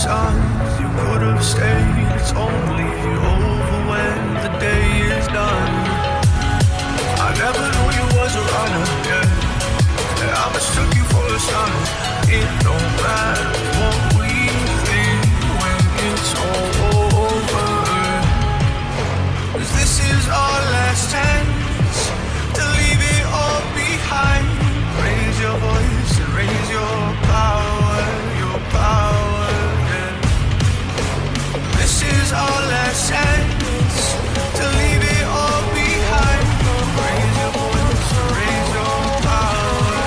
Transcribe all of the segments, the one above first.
signs you could have stayed. It's only over when the day is done. I never knew you was a runner, yeah. I mistook you for a son. It don't matter what we think when it's all over. 'Cause this is our last chance to leave it all behind. Raise your voice and raise your power, yeah. This is our last chance to leave it all behind. Raise your voice and raise your power,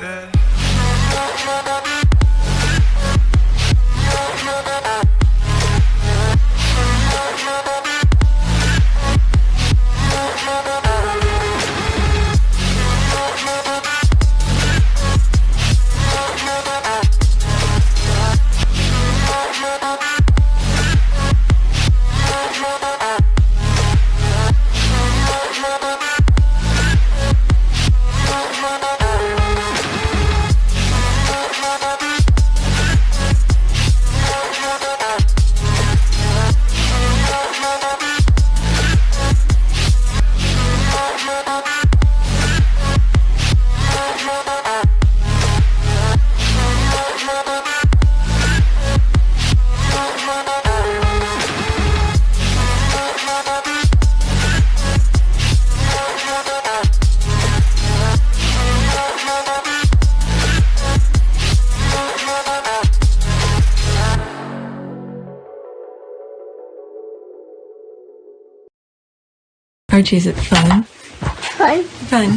yeah. Archie, is it fun? Fun. Fun.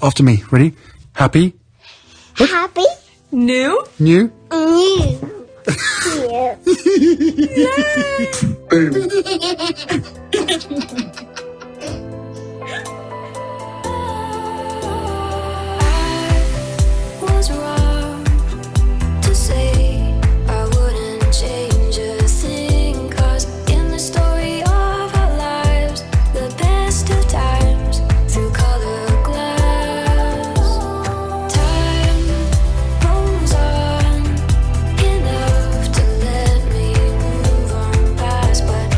After me. Ready? Happy? Happy. New? New? New. Was wrong to say I wouldn't change a thing, 'cause in the story of our lives, the best of times through color glass, time rolls on enough to let me move on past, but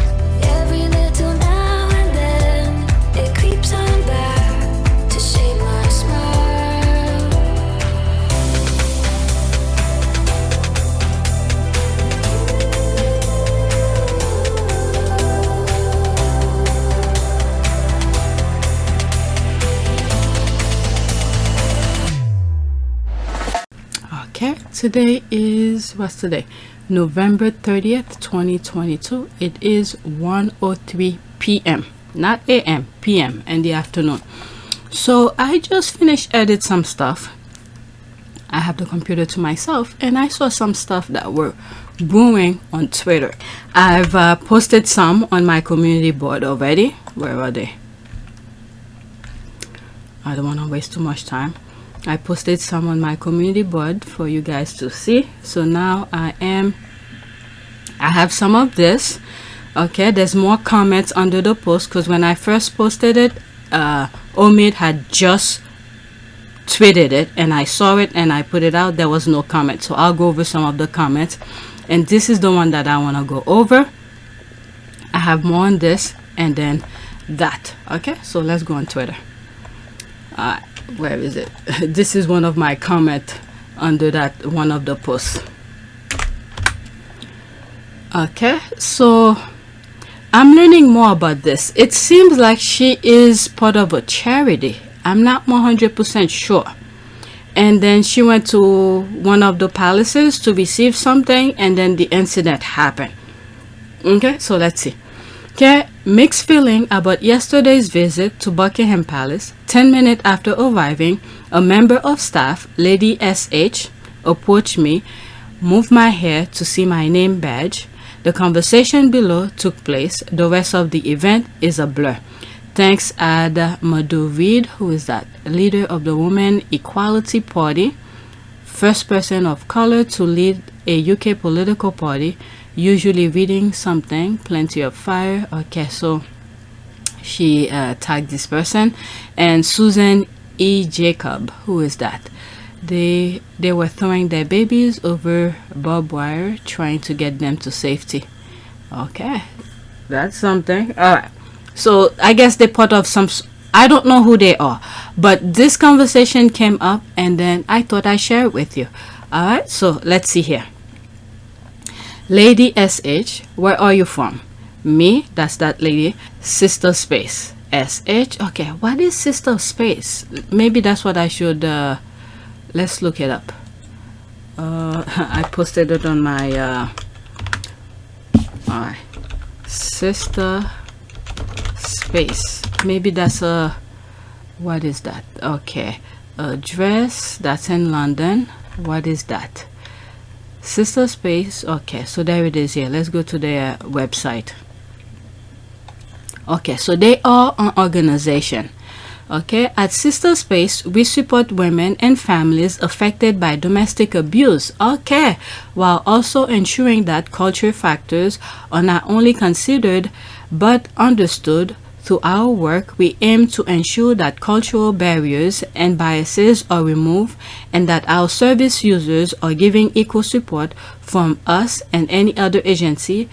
every little now and then it creeps on back to shape my smile. Okay, today is, what's today? November 30th, 2022. It is 1:03 p.m. Not a.m., p.m. in the afternoon. So I just finished edit some stuff. I have the computer to myself and I saw some stuff that were brewing on Twitter. I've posted some on my community board already. Where are they? I don't want to waste too much time. I posted some on my community board for you guys to see. So now I have some of this. Okay, there's more comments under the post, because when I first posted it, Omid had just tweeted it and I saw it and I put it out. There was no comment, so I'll go over some of the comments, and this is the one that I want to go over. I have more on this and then that. Okay, so let's go on Twitter. Where is it? This is one of my comment under that one of the posts. Okay, so I'm learning more about this. It seems like she is part of a charity. I'm not 100% sure. And then she went to one of the palaces to receive something, and then the incident happened. Okay, so let's see. Okay, mixed feeling about yesterday's visit to Buckingham Palace. 10 minutes after arriving, a member of staff, Lady SH, approached me, moved my hair to see my name badge. The conversation below took place. The rest of the event is a blur. Thanks, Ada Madhu Reid, who is that? Leader of the Women Equality Party, first person of color to lead a UK political party, usually reading something, plenty of fire. Okay, so she tagged this person. And Susan E. Jacob, who is that? They were throwing their babies over barbed wire, trying to get them to safety. Okay, that's something. All right. So I guess they're part of some. I don't know who they are, but this conversation came up, and then I thought I'd share it with you. All right. So let's see here. Lady SH, where are you from? Me, that's that lady. Sister Space. SH. Okay, what is Sister Space? Maybe that's what I should. Let's look it up. I posted it on my. Alright. Sister Space. Maybe that's a. What is that? Okay. Address. That's in London. What is that? Sister Space. Okay, so there it is here. Let's go to their website. Okay, so they are an organization. Okay, at Sister Space, we support women and families affected by domestic abuse. Okay, while also ensuring that cultural factors are not only considered but understood. Through our work, we aim to ensure that cultural barriers and biases are removed and that our service users are given equal support from us and any other agency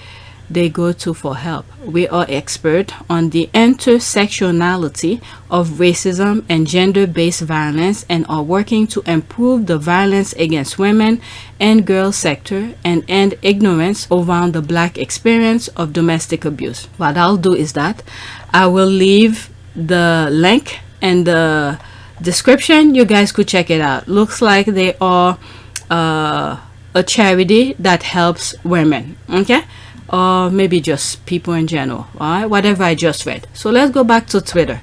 they go to for help. We are expert on the intersectionality of racism and gender-based violence and are working to improve the violence against women and girls sector and end ignorance around the Black experience of domestic abuse. What I'll do is that I will leave the link in the description. You guys could check it out. Looks like they are a charity that helps women. Okay, or maybe just people in general. All right, whatever I just read. So let's go back to Twitter.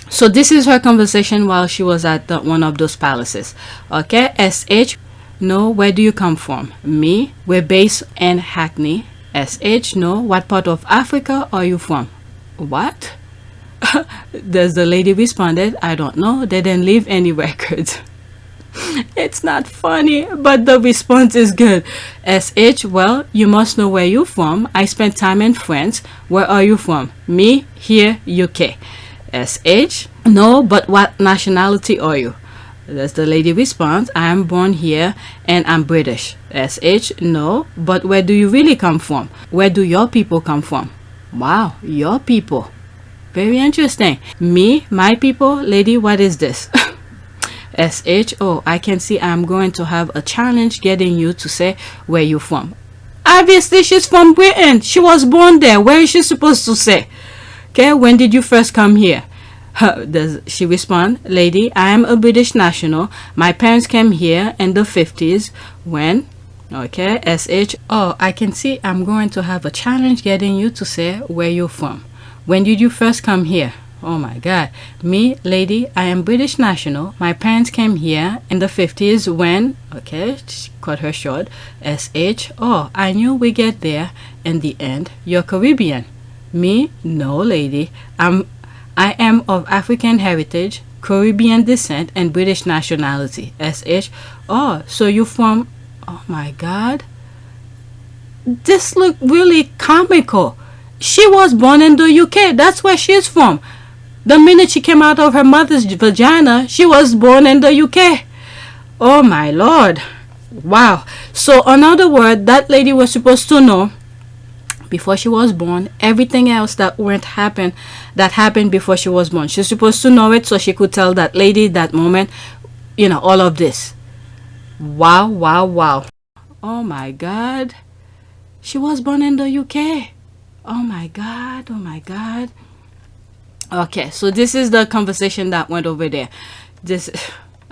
So this is her conversation while she was at one of those palaces. Okay, SH, no, where do you come from? Me, we're based in Hackney. SH, no, what part of Africa are you from? What? There's the lady responded, I don't know, they didn't leave any records. It's not funny, but the response is good. SH, well, you must know where you're from. I spent time in France. Where are you from? Me, here, UK. SH, no, but what nationality are you? That's the lady response. I am born here and I'm British. SH, no, but where do you really come from? Where do your people come from? Wow, your people. Very interesting. Me, my people, lady, what is this? SH, oh, I can see I'm going to have a challenge getting you to say where you're from. Obviously, she's from Britain. She was born there. Where is she supposed to say? Okay, when did you first come here? Does she respond, lady, I am a British national. My parents came here in the 50s when, okay, SH, oh, I can see I'm going to have a challenge getting you to say where you're from. When did you first come here? Oh my God. Me, lady, I am British national. My parents came here in the 50s when, okay, she cut her short. SH, oh, I knew we get there in the end. You're Caribbean. Me, no, lady. I am of African heritage, Caribbean descent, and British nationality. SH, oh, so you from, oh my God. This look really comical. She was born in the UK. That's where she's from. The minute she came out of her mother's vagina, she was born in the UK. Oh my Lord. Wow. So in other words, that lady was supposed to know before she was born everything else that happened before she was born. She's supposed to know it so she could tell that lady that moment, you know, all of this. Wow, wow, wow. Oh my God. She was born in the UK. Oh my God. Oh my God. Okay, so this is the conversation that went over there.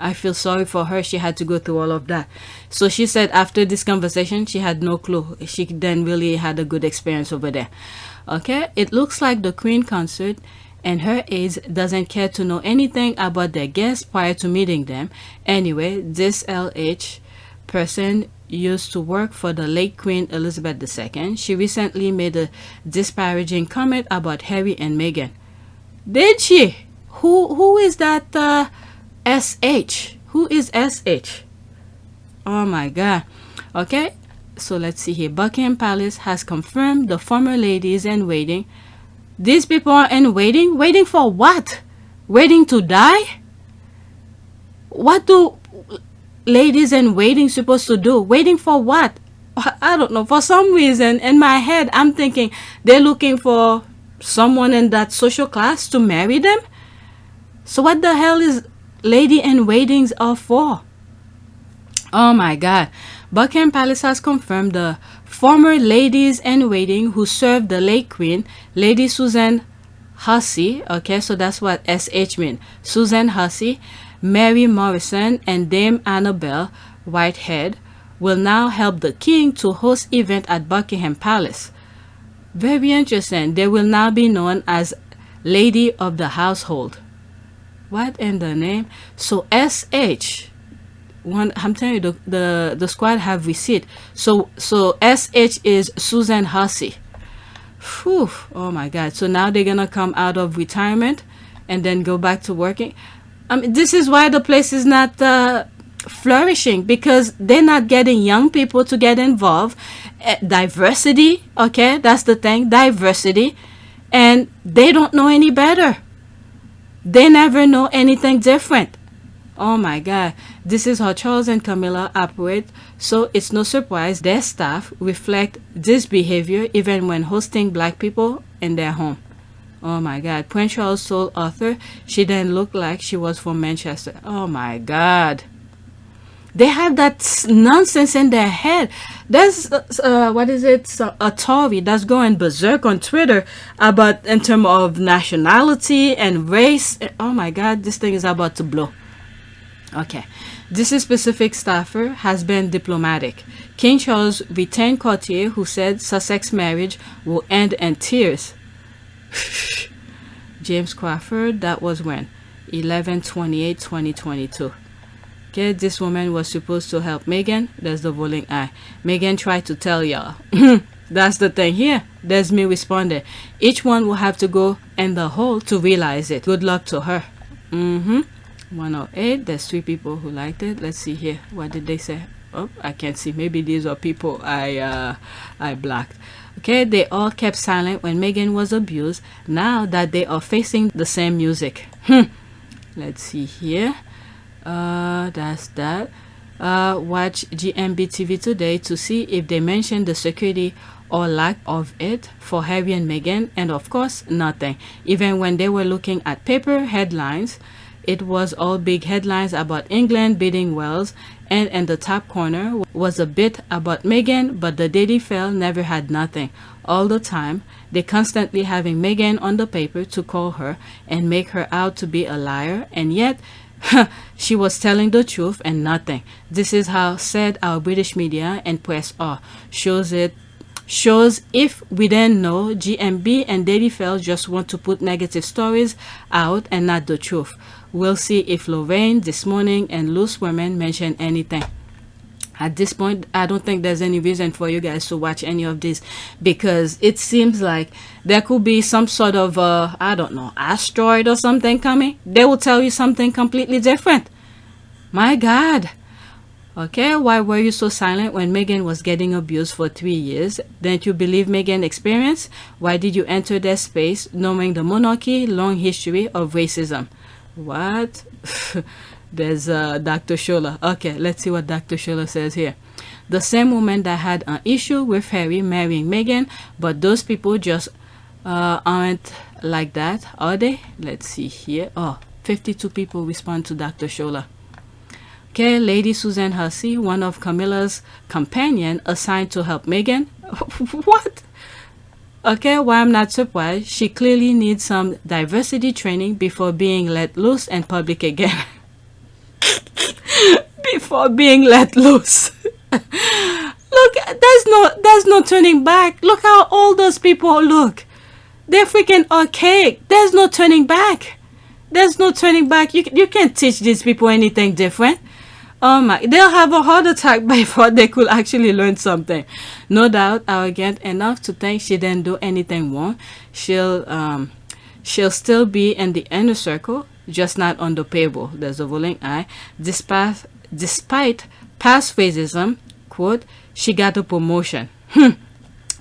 I feel sorry for her. She had to go through all of that. So she said after this conversation, she had no clue. She then really had a good experience over there. Okay, it looks like the Queen Consort and her aides doesn't care to know anything about their guests prior to meeting them. Anyway, this LH person used to work for the late Queen Elizabeth II. She recently made a disparaging comment about Harry and Meghan. Did she? Who is that SH? Who is SH? Oh my God. Okay, so let's see here. Buckingham Palace has confirmed the former lady is in waiting. These people are in waiting? Waiting for what? Waiting to die? What do ladies in waiting supposed to do? Waiting for what? I don't know. For some reason, in my head, I'm thinking they're looking for someone in that social class to marry them. So what the hell is lady in waitings are for? Oh my God. Buckingham Palace has confirmed the former ladies in waiting who served the late Queen, Lady Susan Hussey. Okay, so that's what SH means. Susan Hussey, Mary Morrison, and Dame Annabel Whitehead will now help the King to host event at Buckingham Palace. Very interesting. They will now be known as Lady of the Household. What in the name? So SH, one, I'm telling you, the squad have receipt. So SH is Susan Hussey. Whew, oh my God. So now they're gonna come out of retirement and then go back to working. I mean, this is why the place is not flourishing, because they're not getting young people to get involved. Diversity, okay, that's the thing, diversity, and they don't know any better. They never know anything different. Oh my God, this is how Charles and Camilla operate, so it's no surprise their staff reflect this behavior even when hosting black people in their home. Oh my God, Prince Charles told Arthur she didn't look like she was from Manchester. Oh my God. They have that nonsense in their head. There's, what is it? A Tory that's going berserk on Twitter about in terms of nationality and race. Oh my God, this thing is about to blow. Okay, this specific staffer has been diplomatic. King Charles retained courtier who said Sussex marriage will end in tears. James Crawford, that was when? 11/28/2022. Okay, this woman was supposed to help Meghan. There's the rolling eye. Meghan tried to tell y'all. That's the thing here. There's me responding. Each one will have to go in the hole to realize it. Good luck to her. 108. There's 3 people who liked it. Let's see here. What did they say? Oh, I can't see. Maybe these are people I blocked. Okay, they all kept silent when Meghan was abused. Now that they are facing the same music. Let's see here. That's that. Watch GMB TV today to see if they mention the security or lack of it for Harry and Meghan, and of course nothing. Even when they were looking at paper headlines, it was all big headlines about England beating Wales, and in the top corner was a bit about Meghan, but the Daily Fail never had nothing. All the time, they constantly having Meghan on the paper to call her and make her out to be a liar, and yet she was telling the truth and nothing. This is how sad our British media and press are. Shows if we didn't know, GMB and Daily Fail just want to put negative stories out and not the truth. We'll see if Lorraine, This Morning, and Loose Women mention anything. At this point, I don't think there's any reason for you guys to watch any of this, because it seems like there could be some sort of, I don't know, asteroid or something coming. They will tell you something completely different. My God. Okay, why were you so silent when Meghan was getting abused for 3 years? Didn't you believe Meghan's experience? Why did you enter their space knowing the monarchy long history of racism? What? There's Dr. Shola. Okay, let's see what Dr. Shola says here. The same woman that had an issue with Harry marrying Meghan, but those people just aren't like that, are they? Let's see here. Oh, 52 people respond to Dr. Shola. Okay, Lady Susan Hussey, one of Camilla's companion assigned to help Meghan. What? Okay, why I'm not surprised. She clearly needs some diversity training before being let loose in public again. Before being let loose. Look, there's no turning back. Look how old those people look. They're freaking archaic. There's no turning back. There's no turning back. You can't teach these people anything different. Oh my, they'll have a heart attack before they could actually learn something. No doubt arrogant enough to think she didn't do anything wrong. She'll still be in the inner circle, just not on the payroll. There's a rolling eye. Despite past racism, quote, she got a promotion.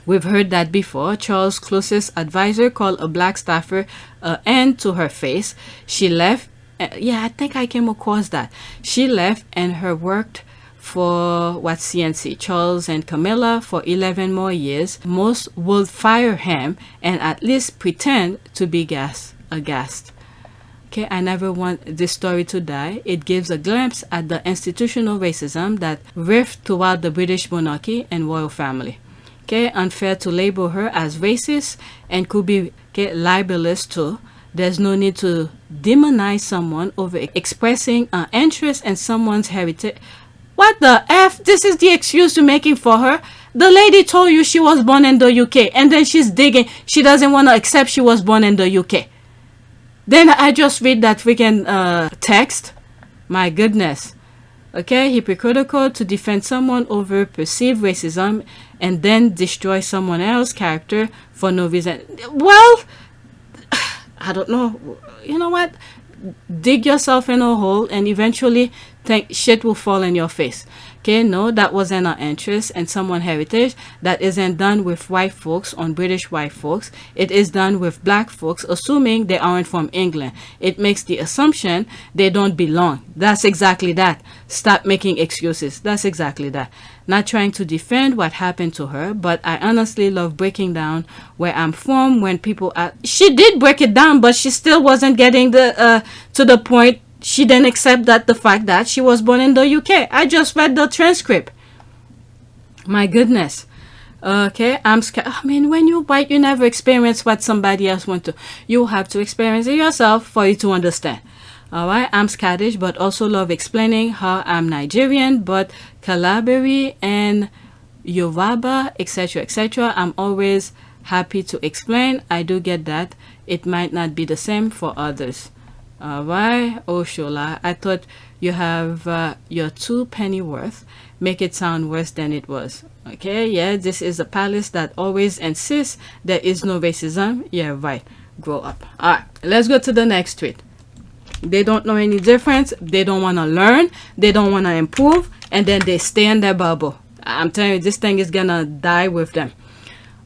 We've heard that before. Charles' closest advisor called a black staffer an end to her face. She left Yeah, I think I came across that. She left and her worked for CNC, Charles and Camilla, for 11 more years. Most will fire him and at least pretend to be aghast. Okay, I never want this story to die. It gives a glimpse at the institutional racism that rifted throughout the British monarchy and royal family. Okay, unfair to label her as racist and could be libelous too. There's no need to demonize someone over expressing an interest in someone's heritage. What the F? This is the excuse you're making for her? The lady told you she was born in the UK and then she's digging. She doesn't want to accept she was born in the UK. Then I just read that freaking text. My goodness. Okay, hypocritical to defend someone over perceived racism and then destroy someone else's character for no reason. Well, I don't know. You know what? Dig yourself in a hole and eventually think shit will fall in your face. Okay, no, that wasn't our interest in someone's heritage. That isn't done with white folks on British white folks. It is done with black folks, assuming they aren't from England. It makes the assumption they don't belong. That's exactly that. Stop making excuses. That's exactly that. Not trying to defend what happened to her, but I honestly love breaking down where I'm from when people are. She did break it down, but she still wasn't getting to the point. She didn't accept the fact that she was born in the UK. I just read the transcript. My goodness. Okay, I'm scared. I mean, when you white, you never experience what somebody else went to. You have to experience it yourself for you to understand. Alright, I'm Scottish, but also love explaining how I'm Nigerian, but Kalabari and Yoruba, etc., etc. I'm always happy to explain. I do get that. It might not be the same for others. Alright, oh Shola, I thought you have your 2 penny worth. Make it sound worse than it was. Okay, yeah, this is a palace that always insists there is no racism. Yeah, right. Grow up. Alright, let's go to the next tweet. They don't know any difference. They don't want to learn. They don't want to improve. And then they stay in their bubble. I'm telling you, this thing is gonna die with them.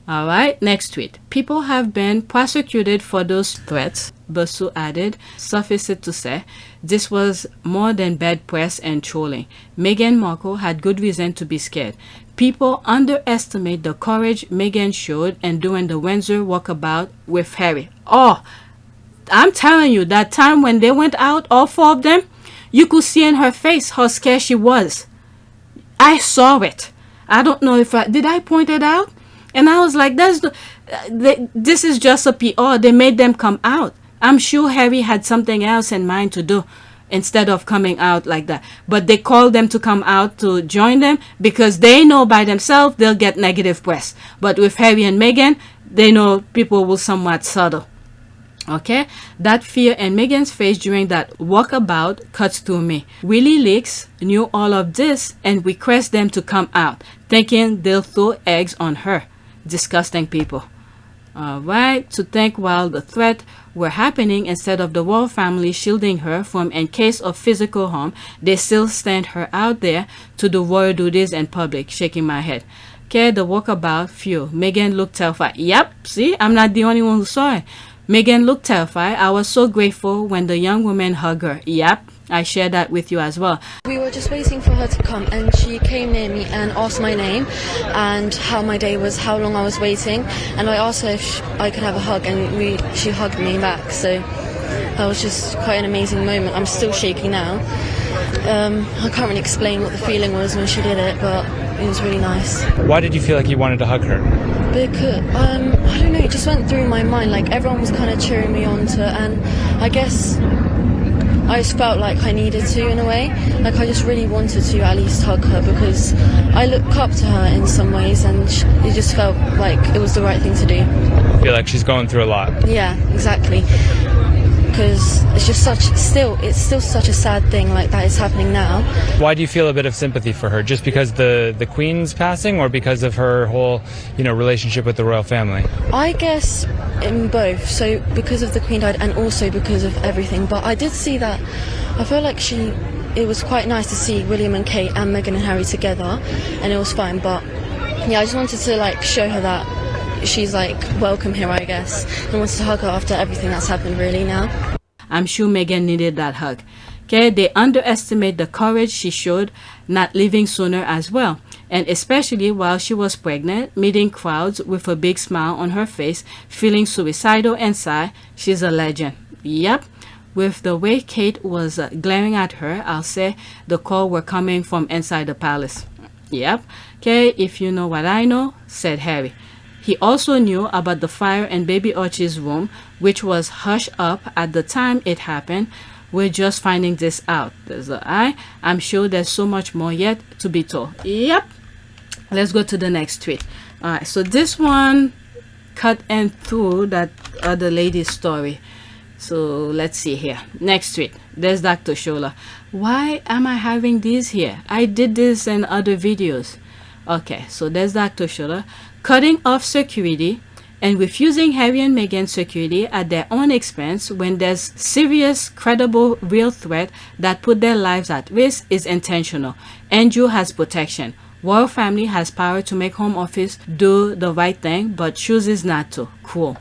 Alright, next tweet. People have been prosecuted for those threats, Basu added. Suffice it to say, this was more than bad press and trolling. Meghan Markle had good reason to be scared. People underestimate the courage Meghan showed in doing the Windsor walkabout with Harry. Oh, I'm telling you, that time when they went out, all 4 of them, you could see in her face how scared she was. I saw it. I don't know if did I point it out? And I was like, this is just a PR. They made them come out. I'm sure Harry had something else in mind to do instead of coming out like that. But they called them to come out to join them because they know by themselves they'll get negative press. But with Harry and Meghan, they know people will somewhat subtle. Okay, that fear in Meghan's face during that walkabout cuts through me. Willie Leaks knew all of this and requested them to come out, thinking they'll throw eggs on her. Disgusting people. Alright, to think while the threat were happening, instead of the royal family shielding her from in case of physical harm, they still sent her out there to do royal duties in public. Shaking my head. Okay, the walkabout, phew. Meghan looked terrified. Yep, see, I'm not the only one who saw it. Meghan looked terrified. I was so grateful when the young woman hugged her. Yep, I share that with you as well. We were just waiting for her to come and she came near me and asked my name and how my day was, how long I was waiting, and I asked her if I could have a hug and she hugged me back. So that was just quite an amazing moment. I'm still shaking now. I can't really explain what the feeling was when she did it, but it was really nice. Why did you feel like you wanted to hug her? Because, I don't know, it just went through my mind, like everyone was kind of cheering me on to, and I guess I just felt like I needed to in a way. Like I just really wanted to at least hug her because I look up to her in some ways and it just felt like it was the right thing to do. I feel like she's going through a lot. Yeah, exactly. Because it's just it's still such a sad thing like that is happening now. Why do you feel a bit of sympathy for her? Just because the Queen's passing, or because of her whole, relationship with the royal family? I guess in both. So because of the Queen died and also because of everything. But I did see that. I feel like it was quite nice to see William and Kate and Meghan and Harry together, and it was fine. But yeah, I just wanted to show her that she's welcome here, I guess, and wanted to hug her after everything that's happened really now. I'm sure Meghan needed that hug. Okay, they underestimate the courage she showed not leaving sooner as well. And especially while she was pregnant, meeting crowds with a big smile on her face, feeling suicidal inside. She's a legend. Yep. With the way Kate was glaring at her, I'll say the call were coming from inside the palace. Yep. Okay, if you know what I know, said Harry. He also knew about the fire in baby Archie's room, which was hushed up at the time it happened. We're just finding this out. There's the eye. I'm sure there's so much more yet to be told. Yep. Let's go to the next tweet. All right. So this one cut and through that other lady's story. So let's see here. Next tweet. There's Dr. Shola. Why am I having these here? I did this in other videos. Okay. So there's Dr. Shola. Cutting off security and refusing Harry and Meghan security at their own expense when there's serious, credible, real threat that put their lives at risk is intentional. Andrew has protection. Royal family has power to make Home Office do the right thing, but chooses not to. Cool.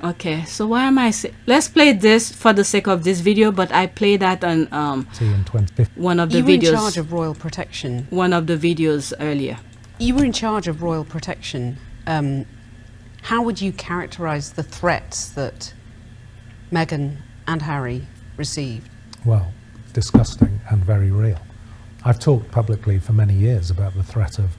Okay, so why am I let's play this for the sake of this video, but I played that on one of the videos. You were in charge of royal protection. One of the videos earlier. You were in charge of royal protection. How would you characterize the threats that Meghan and Harry received? Well, disgusting and very real. I've talked publicly for many years about the threat of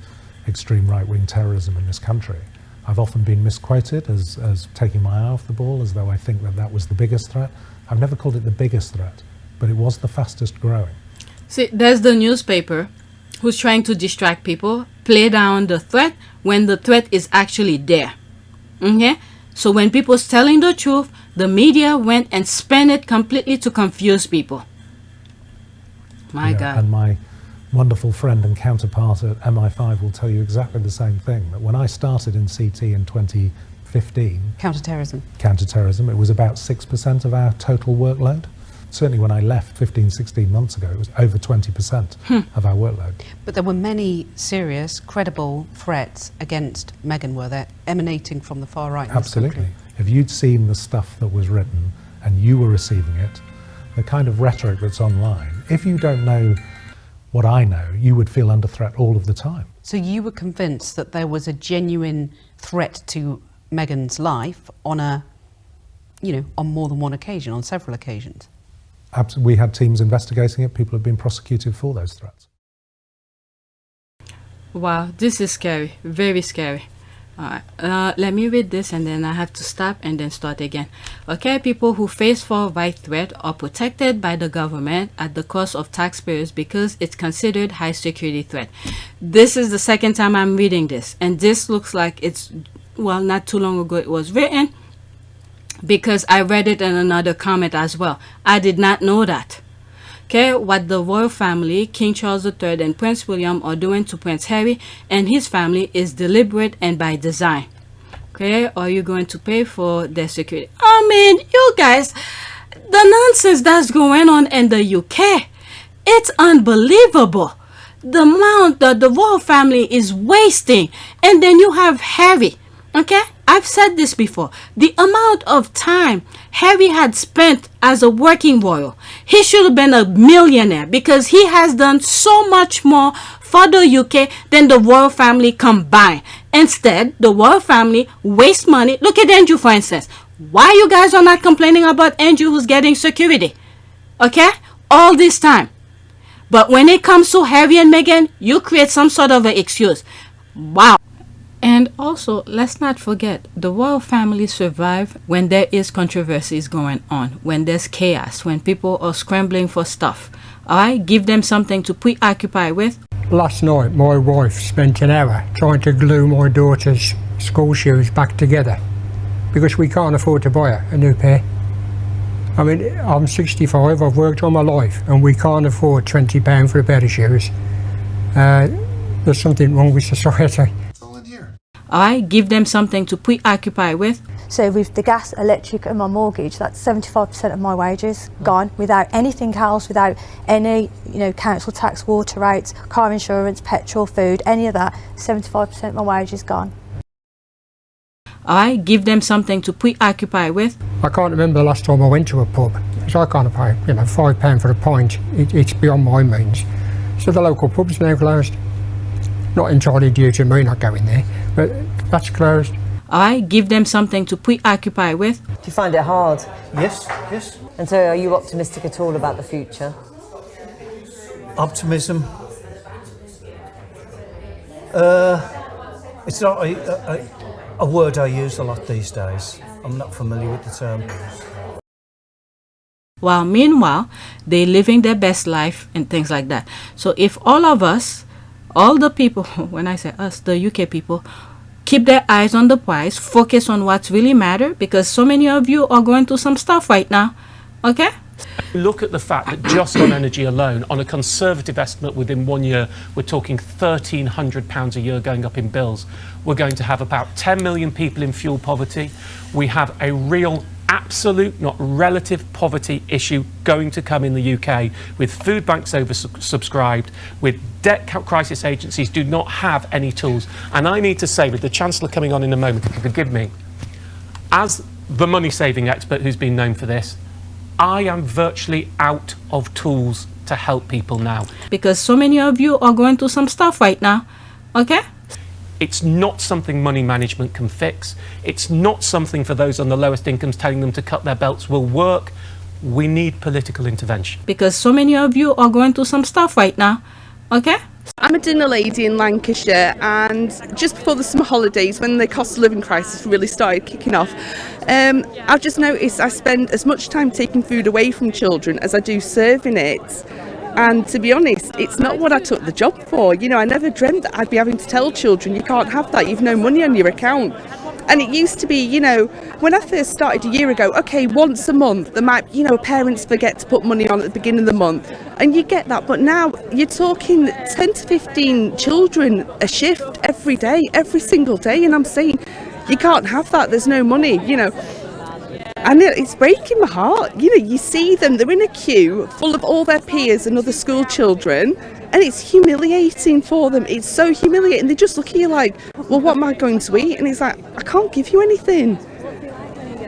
extreme right-wing terrorism in this country. I've often been misquoted as taking my eye off the ball, as though I think that that was the biggest threat. I've never called it the biggest threat, but it was the fastest growing. See, there's the newspaper who's trying to distract people, play down the threat when the threat is actually there. Okay? So when people's telling the truth, the media went and spun it completely to confuse people. My God. And my wonderful friend and counterpart at MI5 will tell you exactly the same thing, that when I started in CT in 2015, counterterrorism, it was about 6% of our total workload. Certainly when I left 15, 16 months ago, it was over 20% of our workload. But there were many serious, credible threats against Meghan, were there, emanating from the far right? Absolutely. If you'd seen the stuff that was written and you were receiving it, the kind of rhetoric that's online, if you don't know what I know, you would feel under threat all of the time. So you were convinced that there was a genuine threat to Meghan's life on on more than one occasion, on several occasions? We had teams investigating it. People have been prosecuted for those threats. Wow, this is scary, very scary. All right, let me read this and then I have to stop and then start again. Okay, people who face for right threat are protected by the government at the cost of taxpayers because it's considered high security threat. This is the second time I'm reading this, and this looks like it's, well, not too long ago it was written, because I read it in another comment as well. I did not know that. Okay, what the royal family, King Charles III and Prince William, are doing to Prince Harry and his family is deliberate and by design. Okay, are you going to pay for their security? I mean, you guys, the nonsense that's going on in the UK, it's unbelievable. The amount that the royal family is wasting, and then you have Harry. Okay, I've said this before. The amount of time Harry had spent as a working royal, he should have been a millionaire because he has done so much more for the UK than the royal family combined. Instead, the royal family wastes money. Look at Andrew, for instance. Why you guys are not complaining about Andrew who's getting security? Okay, all this time. But when it comes to Harry and Meghan, you create some sort of an excuse. Wow. And also, let's not forget, the royal family survive when there is controversies going on, when there's chaos, when people are scrambling for stuff. Alright, give them something to preoccupy with. Last night, my wife spent an hour trying to glue my daughter's school shoes back together because we can't afford to buy her a new pair. I mean, I'm 65, I've worked all my life, and we can't afford £20 for a pair of shoes. There's something wrong with society. Alright, give them something to preoccupy with. So with the gas, electric and my mortgage, that's 75% of my wages gone, without anything else, without any, council tax, water rates, car insurance, petrol, food, any of that. 75% of my wages gone. Alright, give them something to preoccupy with. I can't remember the last time I went to a pub, because I can't pay, £5 for a pint. It's beyond my means. So the local pub's now closed. Not entirely due to me not going there, but that's closed. Alright, give them something to preoccupy with. Do you find it hard? Yes, yes. And so are you optimistic at all about the future? Optimism. It's not a word I use a lot these days. I'm not familiar with the term. While meanwhile, they're living their best life and things like that. So if all of us, all the people, when I say us, the UK people, keep their eyes on the prize, focus on what's really matter, because so many of you are going through some stuff right now, okay? Look at the fact that just on energy alone, on a conservative estimate within 1 year, we're talking £1,300 a year going up in bills. We're going to have about 10 million people in fuel poverty. We have a real absolute, not relative, poverty issue going to come in the UK, with food banks oversubscribed, with debt crisis agencies do not have any tools. And I need to say, with the Chancellor coming on in a moment, if you forgive me, as the money-saving expert who's been known for this, I am virtually out of tools to help people now. Because so many of you are going through some stuff right now, okay? It's not something money management can fix. It's not something for those on the lowest incomes telling them to cut their belts will work. We need political intervention. Because so many of you are going through some stuff right now, okay? I'm a dinner lady in Lancashire, and just before the summer holidays, when the cost of living crisis really started kicking off, I've just noticed I spend as much time taking food away from children as I do serving it. And to be honest, it's not what I took the job for. You know, I never dreamt that I'd be having to tell children, you can't have that, you've no money on your account. And it used to be, you know, when I first started a year ago, okay, once a month, there might, you know, parents forget to put money on at the beginning of the month, and you get that. But now you're talking 10 to 15 children a shift every day, every single day. And I'm saying, you can't have that, there's no money, you know. And it's breaking my heart. You know, you see them, they're in a queue full of all their peers and other school children, and it's humiliating for them. It's so humiliating. They just look at you like, well, what am I going to eat? And it's like, I can't give you anything.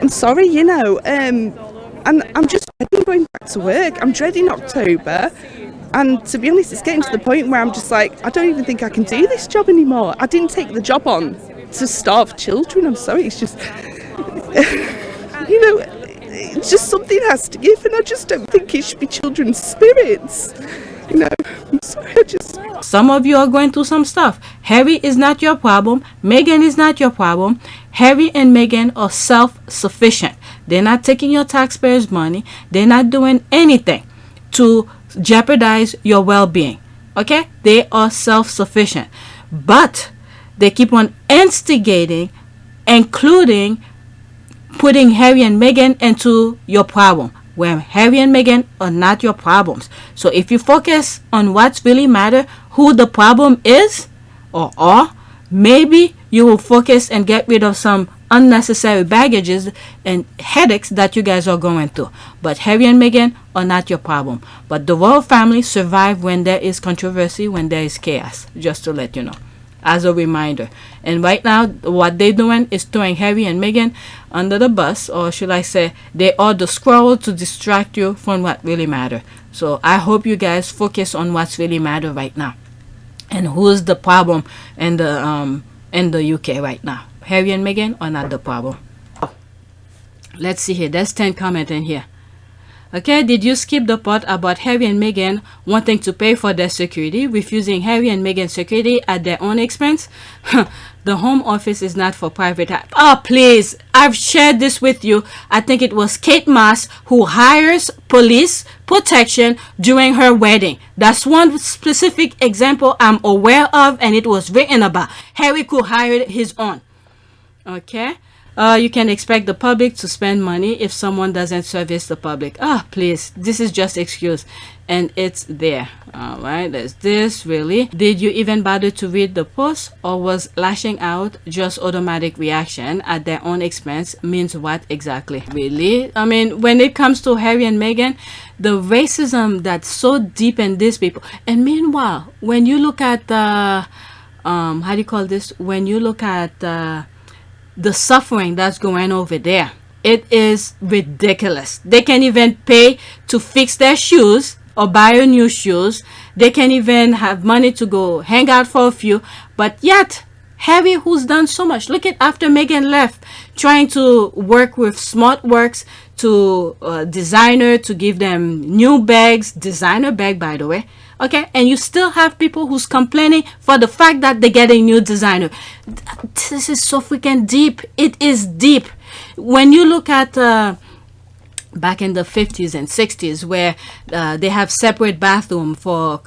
I'm sorry, you know. And I'm just dreading going back to work. I'm dreading October. And to be honest, it's getting to the point where I'm just like, I don't even think I can do this job anymore. I didn't take the job on to starve children. I'm sorry, it's just... You know, it's just something has to give, and I just don't think it should be children's spirits. You know, I'm sorry, I just... Some of you are going through some stuff. Harry is not your problem. Meghan is not your problem. Harry and Meghan are self-sufficient. They're not taking your taxpayers' money. They're not doing anything to jeopardize your well-being. Okay? They are self-sufficient. But they keep on instigating, including putting Harry and Meghan into your problem, where Harry and Meghan are not your problems. So if you focus on what's really matter, who the problem is or are, maybe you will focus and get rid of some unnecessary baggages and headaches that you guys are going through. But Harry and Meghan are not your problem. But the royal family survive when there is controversy, when there is chaos, just to let you know, as a reminder. And right now, what they're doing is throwing Harry and Meghan under the bus, or should I say, they are the squirrel to distract you from what really matter. So I hope you guys focus on what's really matter right now, and who's the problem in the UK right now. Harry and Meghan are not the problem. Let's see here. There's 10 comments in here. Okay, did you skip the part about Harry and Meghan wanting to pay for their security, refusing Harry and Meghan's security at their own expense? The Home Office is not for private. Oh, please. I've shared this with you. I think it was Kate Moss who hires police protection during her wedding. That's one specific example I'm aware of, and it was written about. Harry could hire his own. Okay. You can expect the public to spend money if someone doesn't service the public. Please, this is just excuse, and it's there. All right, there's this. Really, did you even bother to read the post, or was lashing out just automatic reaction at their own expense? Means what exactly? Really? I mean, when it comes to Harry and Meghan, the racism that's so deep in these people, and meanwhile, when you look at the how do you call this? When you look at the suffering that's going over there. It is ridiculous. They can't even pay to fix their shoes or buy a new shoes. They can't even have money to go hang out for a few. But yet, Harry, who's done so much, look at after Meghan left, trying to work with SmartWorks to designer to give them new bags, designer bag, by the way. Okay, and you still have people who's complaining for the fact that they get a new designer. This is so freaking deep. It is deep. When you look at back in the 50s and 60s, where they have separate bathroom for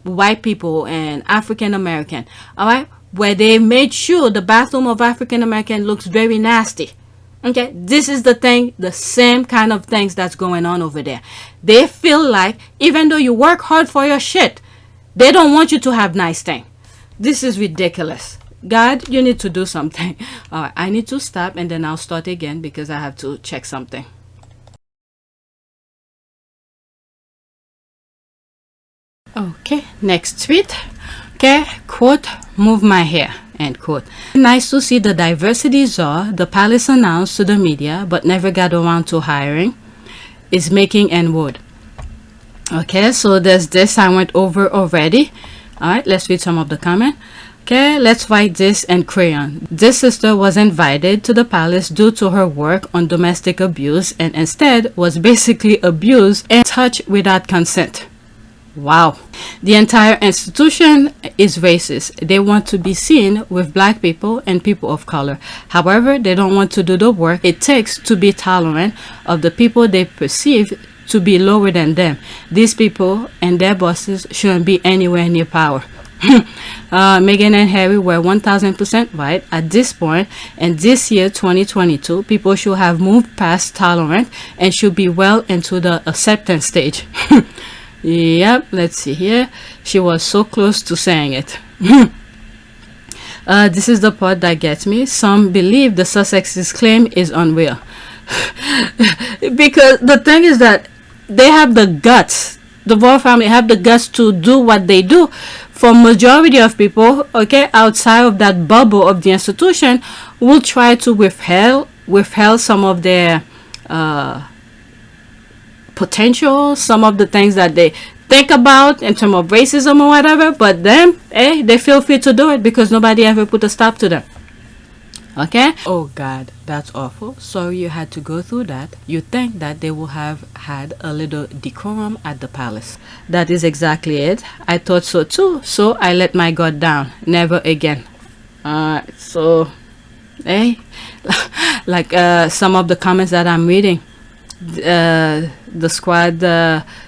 white people and African American, all right, where they made sure the bathroom of African American looks very nasty. Okay, this is the thing, the same kind of things that's going on over there. They feel like even though you work hard for your shit, they don't want you to have nice things. This is ridiculous. God, you need to do something. All right, I need to stop and then I'll start again because I have to check something. Okay, next tweet. Okay, quote, move my hair, end quote. Nice to see the diversity czar the palace announced to the media but never got around to hiring is making N word. Okay, so there's this I went over already. All right, let's read some of the comment. Okay, let's write this in crayon. This sister was invited to the palace due to her work on domestic abuse and instead was basically abused and touched without consent. Wow. The entire institution is racist. They want to be seen with black people and people of color. However, they don't want to do the work it takes to be tolerant of the people they perceive to be lower than them. These people and their bosses shouldn't be anywhere near power. Meghan and Harry were 1000% right at this point, and this year 2022 people should have moved past tolerant and should be well into the acceptance stage. Yep, let's see here. She was so close to saying it. This is the part that gets me. Some believe the Sussex's claim is unreal. Because the thing is that they have the guts. The royal family have the guts to do what they do. For majority of people, okay, outside of that bubble of the institution, will try to withhold some of their potential, some of the things that they think about in terms of racism or whatever, but them, they feel free to do it because nobody ever put a stop to them. Okay? Oh God, that's awful. Sorry you had to go through that. You think that they will have had a little decorum at the palace. That is exactly it. I thought so too, so I let my guard down. Never again. So, like some of the comments that I'm reading, the squad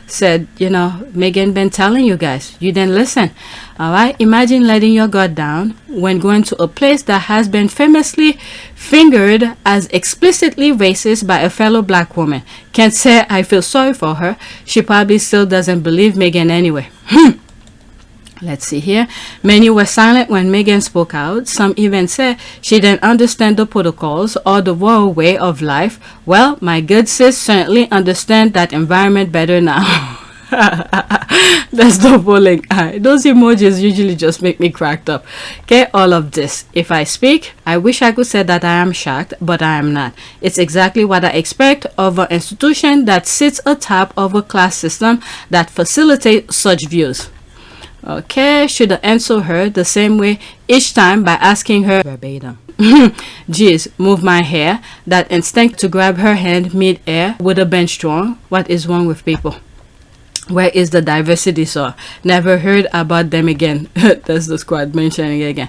said, you know, Meghan been telling you guys, you didn't listen. All right, imagine letting your guard down when going to a place that has been famously fingered as explicitly racist by a fellow black woman. Can't say I feel sorry for her. She probably still doesn't believe Meghan anyway. Let's see here. Many were silent when Meghan spoke out. Some even said she didn't understand the protocols or the royal way of life. Well, my good sis certainly understand that environment better now. That's the bowling eye. Those emojis usually just make me cracked up. Okay, all of this. If I speak, I wish I could say that I am shocked, but I am not. It's exactly what I expect of an institution that sits atop of a class system that facilitates such views. Okay, should I answer her the same way each time by asking her verbatim? Geez, move my hair. That instinct to grab her hand mid-air would have been strong. What is wrong with people? Where is the diversity, sir? Never heard about them again. That's the squad mentioning again.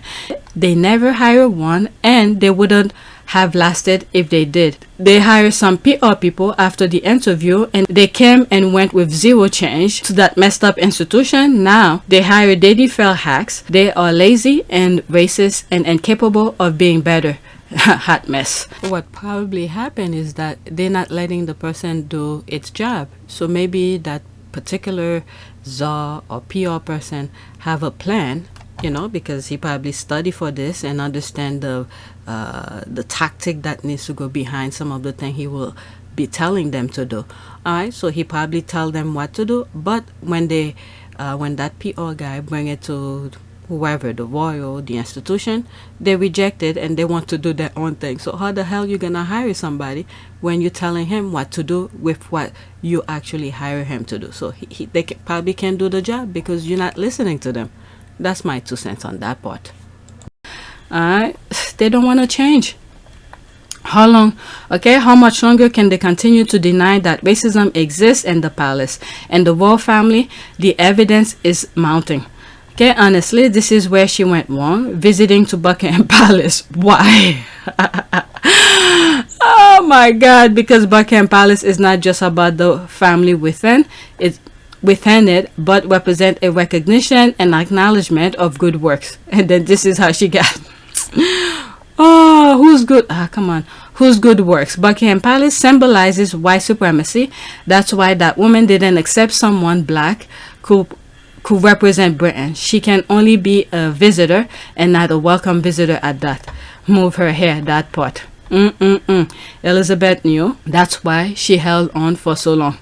They never hire one, and they wouldn't have lasted if they did. They hired some PR people after the interview, and they came and went with zero change to that messed up institution. Now they hire Daddy Fell hacks. They are lazy and racist and incapable of being better. Hot mess. What probably happened is that they're not letting the person do its job. So maybe that particular czar or PR person have a plan, you know, because he probably studied for this and understand the tactic that needs to go behind some of the thing he will be telling them to do. All right, so he probably tell them what to do, but when they when that PR guy bring it to whoever, the royal, the institution, they reject it and they want to do their own thing. So how the hell you gonna hire somebody when you're telling him what to do with what you actually hire him to do? So they probably can't do the job because you're not listening to them. That's my 2 cents on that part. Alright, they don't want to change. How long? Okay, how much longer can they continue to deny that racism exists in the palace and the royal family? The evidence is mounting. Okay, honestly, this is where she went wrong, visiting to Buckingham Palace. Why? Oh my God, because Buckingham Palace is not just about the family within it, but represent a recognition and acknowledgement of good works. And then this is how she got. Oh, who's good? Come on. Whose good works? Buckingham Palace symbolizes white supremacy. That's why that woman didn't accept someone black who represent Britain. She can only be a visitor and not a welcome visitor at that. Move her hair, that part. Elizabeth knew. That's why she held on for so long.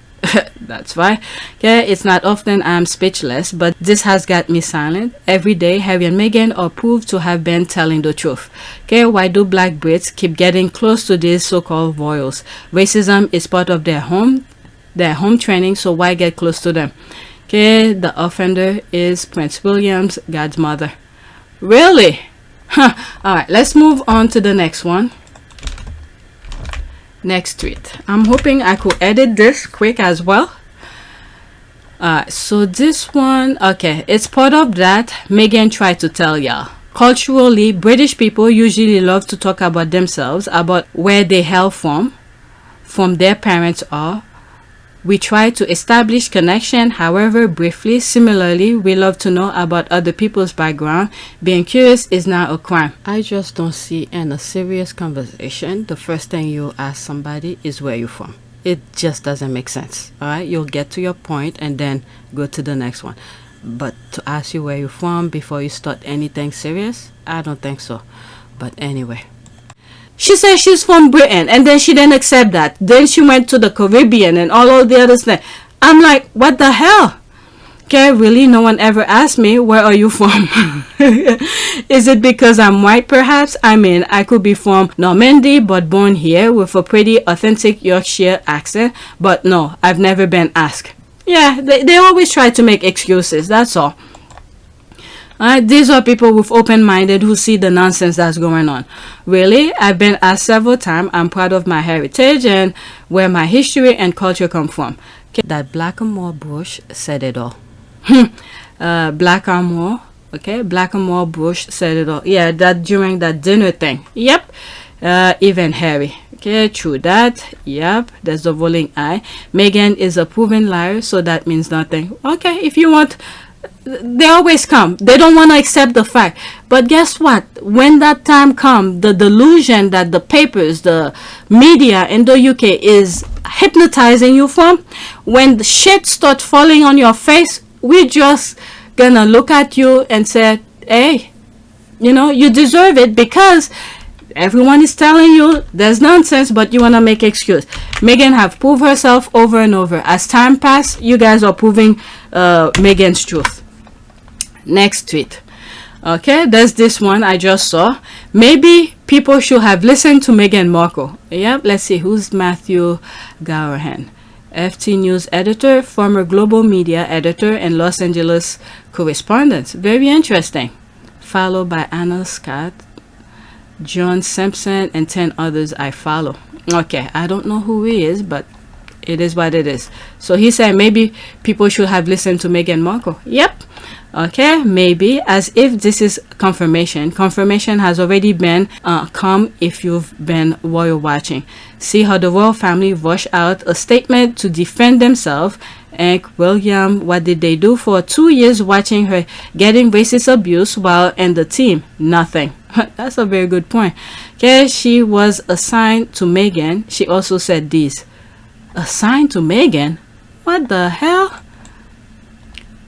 That's why. Okay, it's not often I'm speechless, but this has got me silent. Every day, Harry and Meghan are proved to have been telling the truth. Okay, why do black Brits keep getting close to these so-called royals? Racism is part of their home training, so why get close to them? Okay, the offender is Prince William's godmother. Really? Huh. Alright, let's move on to the next one. Next tweet. I'm hoping I could edit this quick as well. So this one, okay, it's part of that Meghan tried to tell y'all. Culturally, British people usually love to talk about themselves, about where they hail from their parents are. We try to establish connection, however briefly. Similarly, we love to know about other people's background. Being curious is not a crime. I just don't see in a serious conversation, the first thing you ask somebody is where you're from. It just doesn't make sense. Alright, you'll get to your point and then go to the next one. But to ask you where you're from before you start anything serious, I don't think so. But anyway. She said she's from Britain and then she didn't accept that. Then she went to the Caribbean and all of the other stuff. I'm like, what the hell? Okay, really? No one ever asked me, where are you from? Is it because I'm white perhaps? I mean, I could be from Normandy but born here with a pretty authentic Yorkshire accent. But no, I've never been asked. Yeah, they always try to make excuses, that's all. These are people with open-minded who see the nonsense that's going on. Really, I've been asked several times. I'm proud of my heritage and where my history and culture come from. Okay, that Blackamoor Bush said it all. Blackamoor, okay, Blackamoor Bush said it all. Yeah, that during that dinner thing. Yep, even Harry. Okay, true that. Yep, there's the rolling eye. Meghan is a proven liar, so that means nothing. Okay, if you want... They always come. They don't want to accept the fact. But guess what? When that time comes, the delusion that the papers, the media in the UK is hypnotizing you from, when the shit starts falling on your face, we're just gonna look at you and say, hey, you know, you deserve it because everyone is telling you there's nonsense, but you want to make excuse. Meghan have proved herself over and over. As time passes, you guys are proving Meghan's truth. Next tweet. Okay, there's this one I just saw. Maybe people should have listened to Meghan Markle. Yep, let's see. Who's Matthew Gowerhan? FT News editor, former global media editor, and Los Angeles correspondent. Very interesting. Followed by Anna Scott, John Simpson, and 10 others I follow. Okay, I don't know who he is, but it is what it is. So he said maybe people should have listened to Meghan Markle. Yep. Okay, maybe, as if this is confirmation. Confirmation has already been come if you've been royal watching. See how the royal family rushed out a statement to defend themselves. And William, what did they do for 2 years watching her getting racist abuse while in the team? Nothing. That's a very good point. Okay, she was assigned to Meghan. She also said this. Assigned to Meghan? What the hell?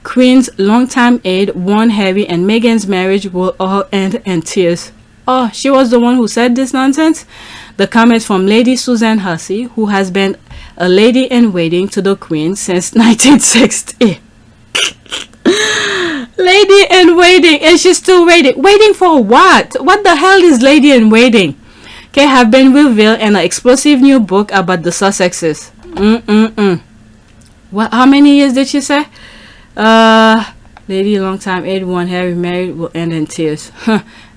Queen's longtime aide warned Harry and Meghan's marriage will all end in tears. Oh, she was the one who said this nonsense? The comment from Lady Susan Hussey, who has been a lady-in-waiting to the Queen since 1960. Lady in waiting, and she's still waiting. Waiting for what? What the hell is lady in waiting? Okay, have been revealed in an explosive new book about the Sussexes. What? How many years did she say? Lady long time, 81, Harry married will end in tears.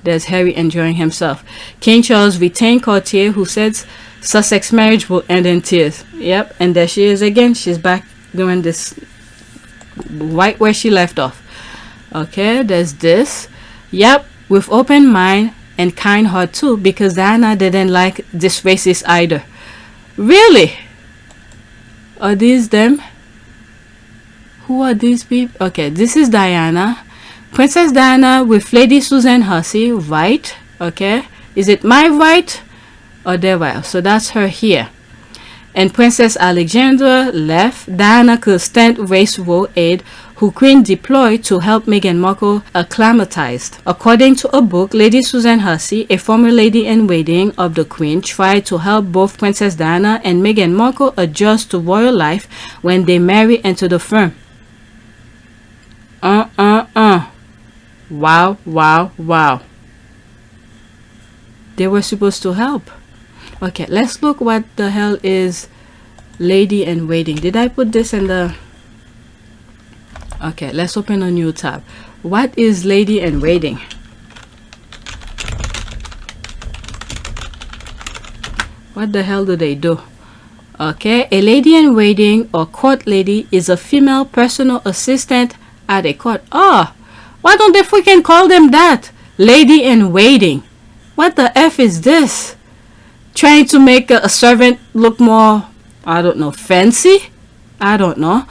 There's Harry enjoying himself. King Charles retained courtier who says Sussex marriage will end in tears. Yep, and there she is again. She's back doing this right where she left off. Okay, there's this. Yep, with open mind and kind heart too, because Diana didn't like this racist either. Really? Are these them? Who are these people? Okay, this is Diana. Princess Diana with Lady Susan Hussey, right? Okay, is it my right or their right? So that's her here. And Princess Alexandra left. Diana could stand race war aid who Queen deployed to help Meghan Markle acclimatized. According to a book, Lady Susan Hussey, a former lady in waiting of the Queen, tried to help both Princess Diana and Meghan Markle adjust to royal life when they marry into the firm. Wow, wow, wow. They were supposed to help. Okay, let's look what the hell is lady in waiting. Did I put this in the... Okay, let's open a new tab. What is lady in waiting? What the hell do they do? Okay, a lady in waiting or court lady is a female personal assistant at a court. Oh, why don't they freaking call them that? Lady in waiting. What the F is this? Trying to make a servant look more, I don't know, fancy? I don't know.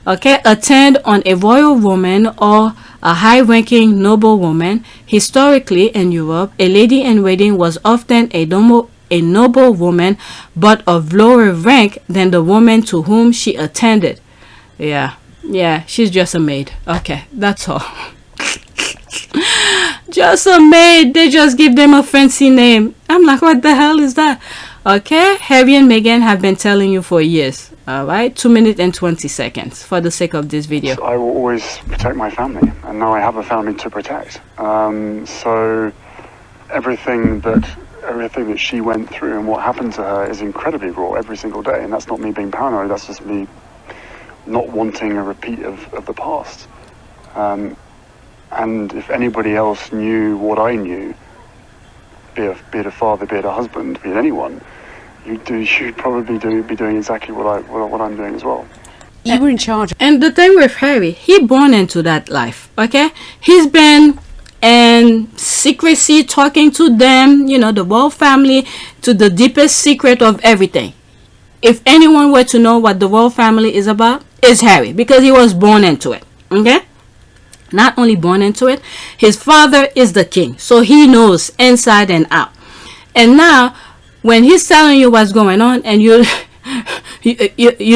Okay, attend on a royal woman or a high-ranking noble woman. Historically in Europe, a lady in waiting was often a noble woman, but of lower rank than the woman to whom she attended. Yeah, she's just a maid. Okay, that's all. Just a maid. They just give them a fancy name. I'm like, what the hell is that? Okay, Harry and Meghan have been telling you for years. Alright, 2 minutes and 20 seconds for the sake of this video. I will always protect my family, and now I have a family to protect. So everything that she went through and what happened to her is incredibly raw every single day, and that's not me being paranoid, that's just me not wanting a repeat of the past. And if anybody else knew what I knew, be it a father, be it a husband, be it anyone, you'd probably be doing exactly what I'm doing as well. You were in charge. And the thing with Harry, he born into that life, okay? He's been in secrecy talking to them, you know, the royal family, to the deepest secret of everything. If anyone were to know what the royal family is about, it's Harry, because he was born into it, okay? Not only born into it, his father is the king, so he knows inside and out. And now, when he's telling you what's going on, and you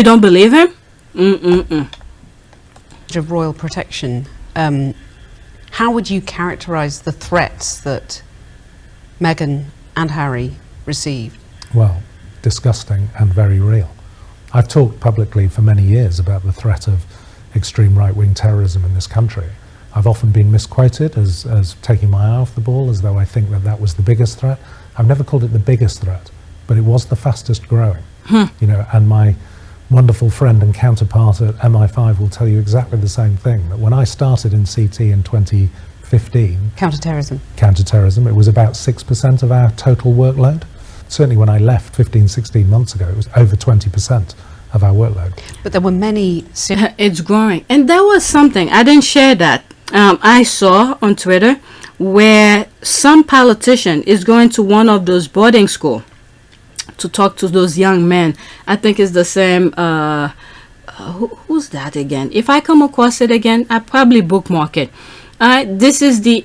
don't believe him, of royal protection, how would you characterize the threats that Meghan and Harry received? Well, disgusting and very real. I've talked publicly for many years about the threat of extreme right-wing terrorism in this country. I've often been misquoted as taking my eye off the ball, as though I think that was the biggest threat. I've never called it the biggest threat, but it was the fastest growing. You know, and my wonderful friend and counterpart at MI5 will tell you exactly the same thing, that when I started in CT in 2015... Counterterrorism, it was about 6% of our total workload. Certainly when I left 15, 16 months ago, it was over 20% of our workload. But there were many... It's growing. And there was something, I didn't share that. I saw on Twitter where some politician is going to one of those boarding school to talk to those young men. I think it's the same... who's that again? If I come across it again, I probably bookmark it. This is the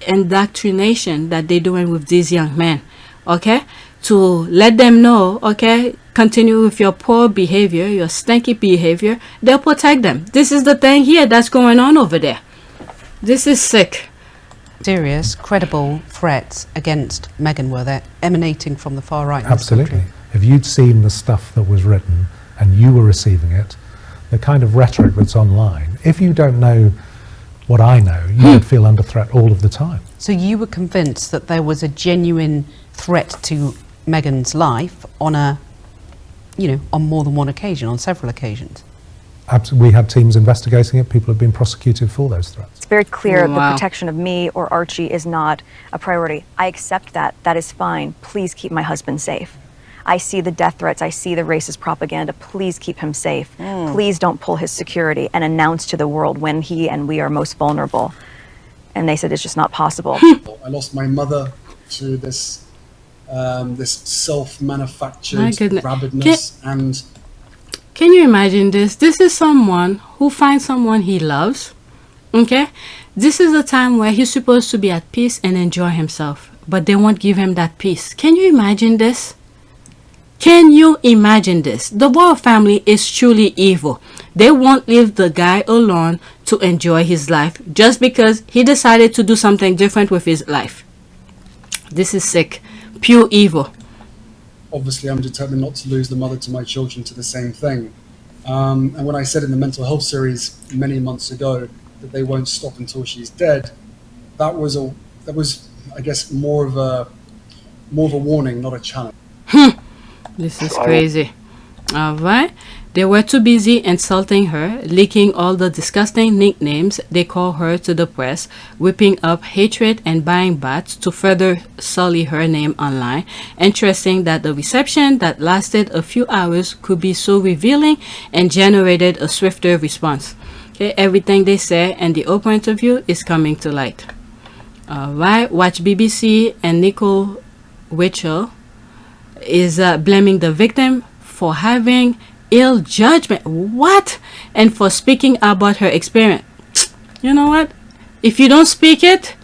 indoctrination that they're doing with these young men. Okay? To let them know, okay, continue with your poor behavior, your stinky behavior, they'll protect them. This is the thing here that's going on over there. This is sick. Serious, credible threats against Meghan were there, emanating from the far right. Absolutely. If you'd seen the stuff that was written and you were receiving it, the kind of rhetoric that's online, if you don't know what I know, you would feel under threat all of the time. So you were convinced that there was a genuine threat to Meghan's life on on more than one occasion, on several occasions? We had teams investigating it. People have been prosecuted for those threats. It's very clear Wow. the protection of me or Archie is not a priority. I accept that. That is fine. Please keep my husband safe. I see the death threats. I see the racist propaganda. Please keep him safe. Please don't pull his security and announce to the world when he and we are most vulnerable. And they said it's just not possible. I lost my mother to this this self-manufactured My goodness. rabidness and Can you imagine this? This is someone who finds someone he loves. Okay? This is a time where he's supposed to be at peace and enjoy himself, but they won't give him that peace. Can you imagine this? Can you imagine this? The royal family is truly evil. They won't leave the guy alone to enjoy his life just because he decided to do something different with his life. This is sick. Pure evil. obviously I'm determined not to lose the mother to my children to the same thing. And when I said in the mental health series many months ago that they won't stop until she's dead, that was I guess more of a warning, not a challenge. This is crazy. All right. They were too busy insulting her, leaking all the disgusting nicknames they call her to the press, whipping up hatred and buying bots to further sully her name online. Interesting that the reception that lasted a few hours could be so revealing and generated a swifter response. Okay, everything they say and the Oprah interview is coming to light. All right, watch BBC and Nicole Witchell is blaming the victim for having ill judgment. What? And for speaking about her experience. You know what? If you don't speak it,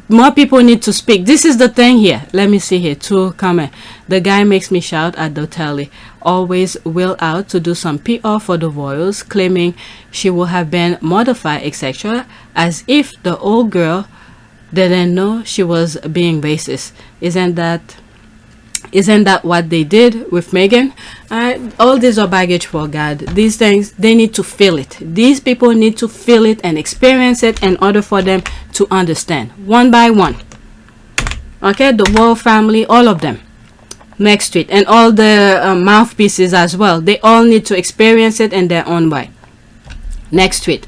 more people need to speak. This is the thing here. Let me see here. To comment. The guy makes me shout at the telly. Always will out to do some PR for the royals, claiming she will have been modified, etc. As if the old girl didn't know she was being racist. Isn't that what they did with Meghan? All these are baggage for God. These things, they need to feel it. These people need to feel it and experience it in order for them to understand. One by one. Okay, the royal family, all of them. Next tweet. And all the mouthpieces as well. They all need to experience it in their own way. Next tweet.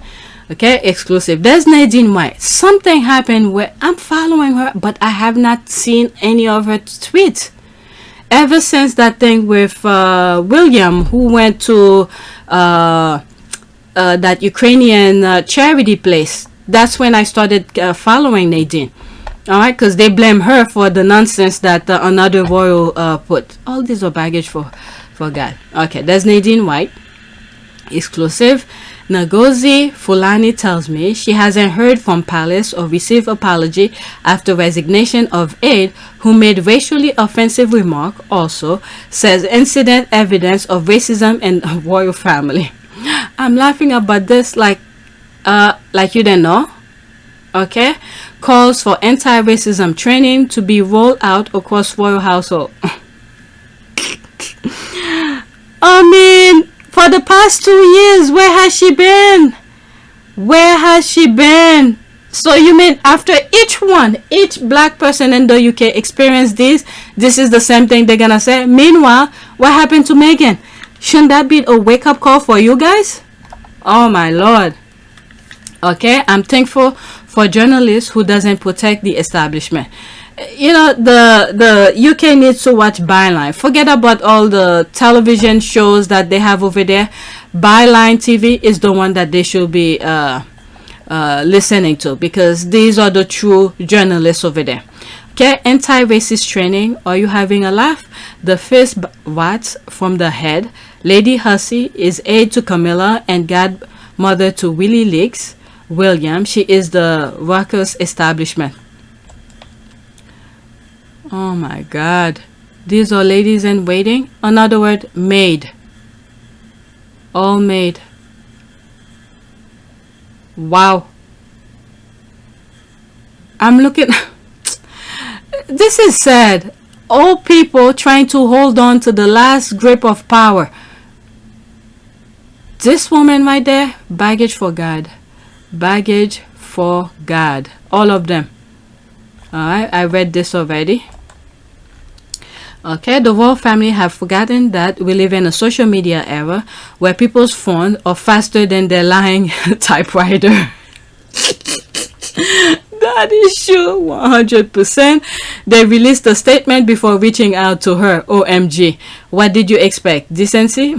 Okay, exclusive. There's Nadine White. Something happened where I'm following her, but I have not seen any of her tweets. Ever since that thing with William, who went to that Ukrainian charity place, that's when I started following Nadine. All right, because they blame her for the nonsense that another royal put. All these are baggage for God. Okay, there's Nadine White. Exclusive. Ngozi Fulani tells me she hasn't heard from Palace or received apology after resignation of aide who made racially offensive remark. Also says incident evidence of racism in the royal family. I'm laughing about this like you didn't know. Okay, calls for anti-racism training to be rolled out across royal household. I mean, for the past 2 years, where has she been? Where has she been? So you mean after each black person in the UK experienced this is the same thing they're gonna say? Meanwhile, what happened to Meghan? Shouldn't that be a wake-up call for you guys? Oh my Lord. Okay, I'm thankful for journalists who doesn't protect the establishment. You know, the UK needs to watch Byline. Forget about all the television shows that they have over there. Byline TV is the one that they should be listening to, because these are the true journalists over there. Okay, anti-racist training. Are you having a laugh? The first watts from the head. Lady Hussey is aide to Camilla and godmother to Willie Leaks. William, she is the Ruckus establishment. Oh my God. These are ladies in waiting. Another word, maid. All maid. Wow. I'm looking. This is sad. All people trying to hold on to the last grip of power. This woman right there, baggage for God. baggage for God. All of them. Alright, I read this already. Okay, the royal family have forgotten that we live in a social media era where people's phones are faster than their lying typewriter. That is true, 100%. They released a statement before reaching out to her. OMG. What did you expect? Decency?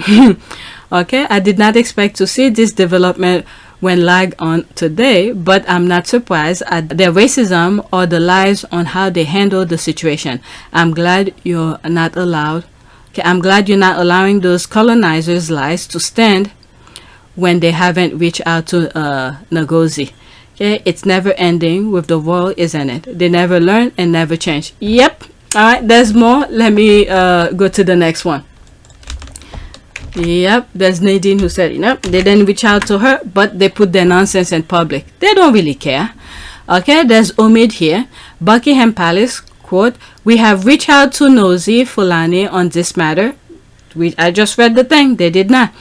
Okay, I did not expect to see this development when live on today, but I'm not surprised at their racism or the lies on how they handle the situation. I'm glad you're not allowed. Okay, I'm glad you're not allowing those colonizers' lies to stand when they haven't reached out to Ngozi. Okay, it's never ending with the world, isn't it? They never learn and never change. Yep. All right, there's more. Let me go to the next one. Yep, there's Nadine who said, nope, they didn't reach out to her, but they put their nonsense in public. They don't really care. Okay, there's Omid here. Buckingham Palace, quote, we have reached out to Ngozi Fulani on this matter. I just read the thing. They did not.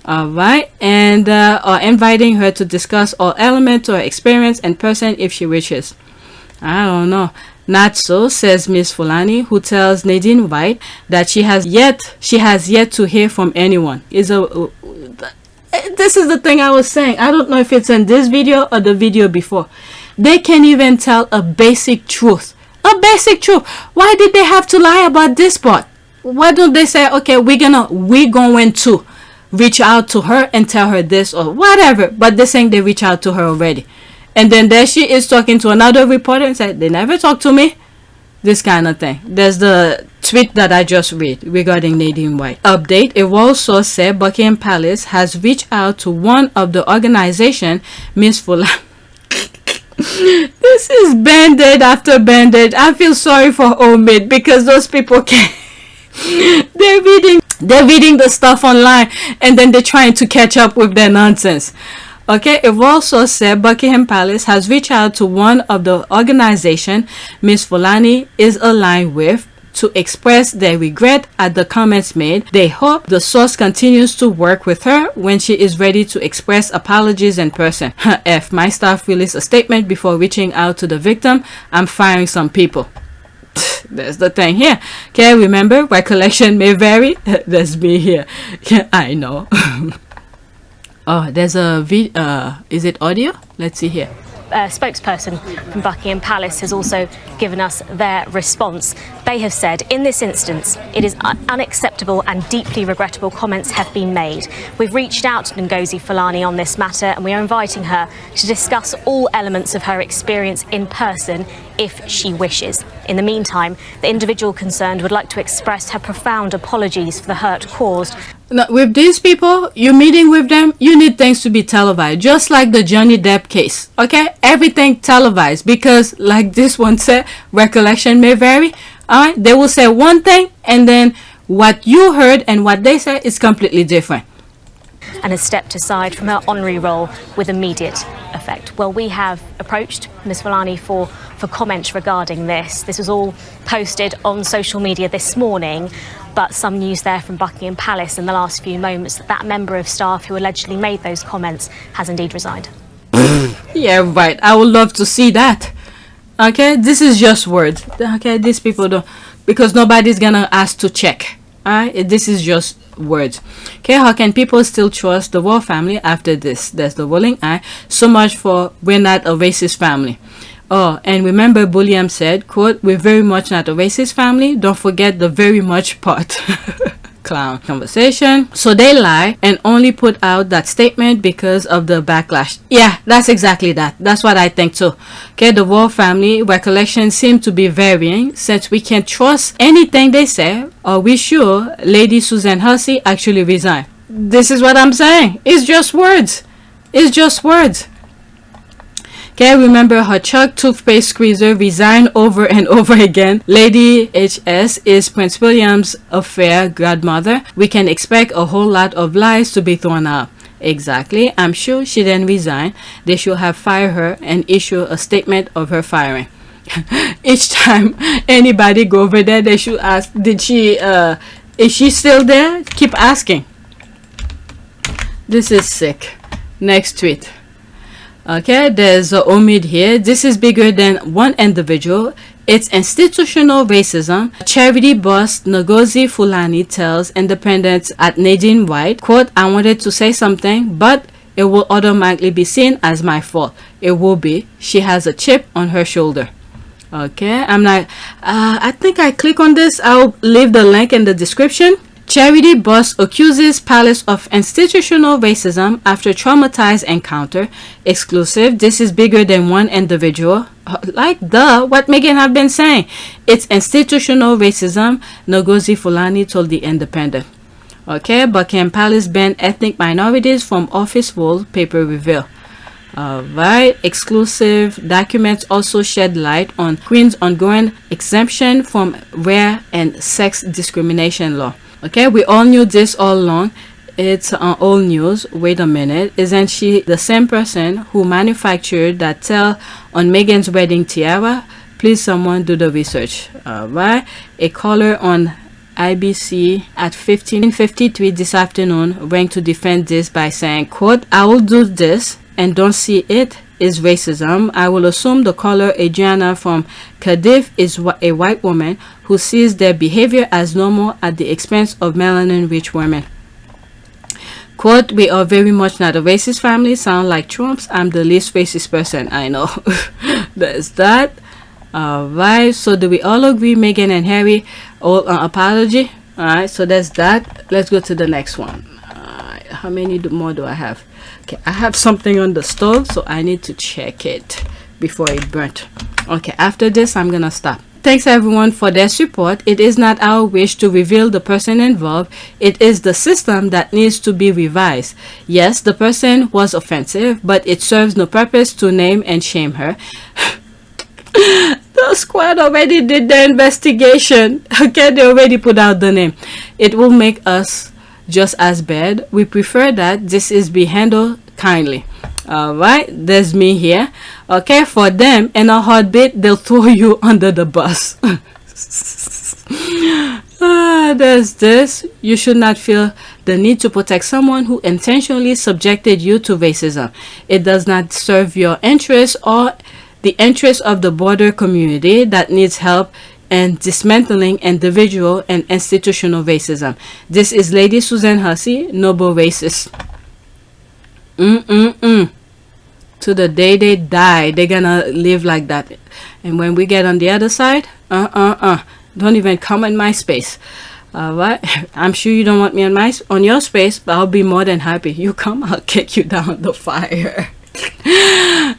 Alright, and are inviting her to discuss all elements of her experience in person if she wishes. I don't know. Not so, says Miss Fulani, who tells Nadine White that she has yet to hear from anyone. This is the thing I was saying. I don't know if it's in this video or the video before. They can't even tell a basic truth. A basic truth. Why did they have to lie about this part? Why don't they say, okay, we're going to reach out to her and tell her this or whatever, but they're saying they reach out to her already, and then there she is talking to another reporter and said they never talked to me, this kind of thing. There's the tweet that I just read regarding Nadine White. Update, it also said Buckingham Palace has reached out to one of the organization, Miss Fulani. This is band-aid after band-aid. I feel sorry for Omid because those people can't. They're reading the stuff online and then they're trying to catch up with their nonsense. Okay, it also said Buckingham Palace has reached out to one of the organization Miss Fulani is aligned with to express their regret at the comments made. They hope the source continues to work with her when she is ready to express apologies in person. If my staff released a statement before reaching out to the victim, I'm firing some people. There's the thing here. Okay, remember, recollection may vary. There's me here. Yeah, I know. Oh, there's a is it audio? Let's see here. Spokesperson from Buckingham Palace has also given us their response. They have said, in this instance, it is unacceptable and deeply regrettable comments have been made. We've reached out to Ngozi Fulani on this matter and we are inviting her to discuss all elements of her experience in person if she wishes. In the meantime, the individual concerned would like to express her profound apologies for the hurt caused. Now, with these people, you're meeting with them, you need things to be televised, just like the Johnny Depp case. Okay, everything televised, because like this one said, recollection may vary. Alright, they will say one thing and then what you heard and what they said is completely different. And has stepped aside from her honorary role with immediate effect. Well, we have approached Ms. Fulani for comment regarding this. This was all posted on social media this morning, but some news there from Buckingham Palace in the last few moments that member of staff who allegedly made those comments has indeed resigned. Yeah, right. I would love to see that. Okay, this is just words. Okay, these people don't, because nobody's gonna ask to check. Alright, this is just words. Okay, how can people still trust the royal family after this? There's the rolling eye. So much for we're not a racist family. Oh, and remember Bulliam said, quote, we're very much not a racist family. Don't forget the very much part. Clown conversation. So they lie and only put out that statement because of the backlash. Yeah, that's exactly that. That's what I think too. Okay, the royal family recollections seem to be varying since we can't trust anything they say. Are we sure Lady Susan Hussey actually resigned? This is what I'm saying. It's just words. It's just words. Okay, remember her Chuck toothpaste squeezer resigned over and over again. Lady HS is Prince William's affair godmother. We can expect a whole lot of lies to be thrown out. Exactly. I'm sure she didn't resign. They should have fired her and issue a statement of her firing. Each time anybody go over there, they should ask, is she still there? Keep asking. This is sick. Next tweet. Okay, there's Omid here. This is bigger than one individual. It's institutional racism. Charity boss Ngozi Fulani tells Independent at Nadine White, quote, I wanted to say something, but it will automatically be seen as my fault. It will be. She has a chip on her shoulder. Okay, I'm like, I think I click on this. I'll leave the link in the description. Charity boss accuses palace of institutional racism after traumatized encounter. Exclusive. This is bigger than one individual. Like what Meghan have been saying. It's institutional racism, Ngozi Fulani told the Independent. Okay, Buckingham Palace banned ethnic minorities from office wallpaper reveal. Alright, exclusive documents also shed light on Queen's ongoing exemption from rare and sex discrimination law. Okay, we all knew this all along. It's old news. Wait a minute. Isn't she the same person who manufactured that tail on Meghan's wedding tiara? Please someone do the research. Alright, a caller on IBC at 15:53 this afternoon rang to defend this by saying, quote, I will do this and don't see it is racism. I will assume the caller Adriana from Cardiff is a white woman who sees their behavior as normal at the expense of melanin rich women. Quote, we are very much not a racist family. Sound like Trumps. I'm the least racist person I know. There's that. Alright, so do we all agree Meghan and Harry owe an apology? Alright, so there's that. Let's go to the next one. How many more do I have? Okay, I have something on the stove, so I need to check it before it burnt. Okay, after this, I'm gonna stop. Thanks everyone for their support. It is not our wish to reveal the person involved. It is the system that needs to be revised. Yes, the person was offensive, but it serves no purpose to name and shame her. The squad already did the investigation. Okay, they already put out the name. It will make us just as bad. We prefer that this is be handled kindly. Alright, there's me here. Okay, for them in a heartbeat they'll throw you under the bus. There's this. You should not feel the need to protect someone who intentionally subjected you to racism. It does not serve your interests or the interests of the broader community that needs help and dismantling individual and institutional racism. This is Lady Susan Hussey, noble racist. To the day they die, they're gonna live like that. And when we get on the other side, don't even come in my space. Alright, I'm sure you don't want me on your space, but I'll be more than happy. You come, I'll kick you down the fire.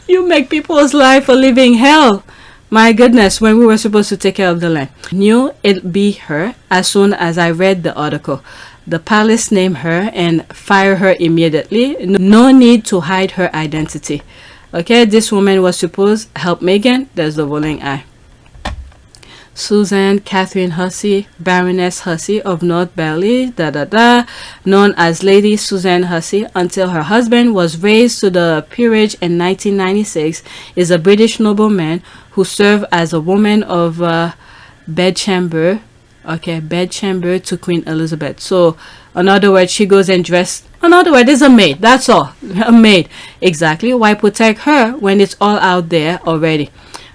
You make people's life a living hell. My goodness, when we were supposed to take care of the land. Knew it'd be her as soon as I read the article. The palace named her and fire her immediately. No need to hide her identity. Okay, this woman was supposed to help Meghan. There's the rolling eye. Susan Catherine Hussey, Baroness Hussey of North Bailey, known as Lady Susan Hussey until her husband was raised to the peerage in 1996, is a British nobleman who served as a woman of bedchamber. Okay, bedchamber to Queen Elizabeth. So, in other words, she goes and dressed. In other words, there's a maid. That's all. A maid. Exactly. Why protect her when it's all out there already?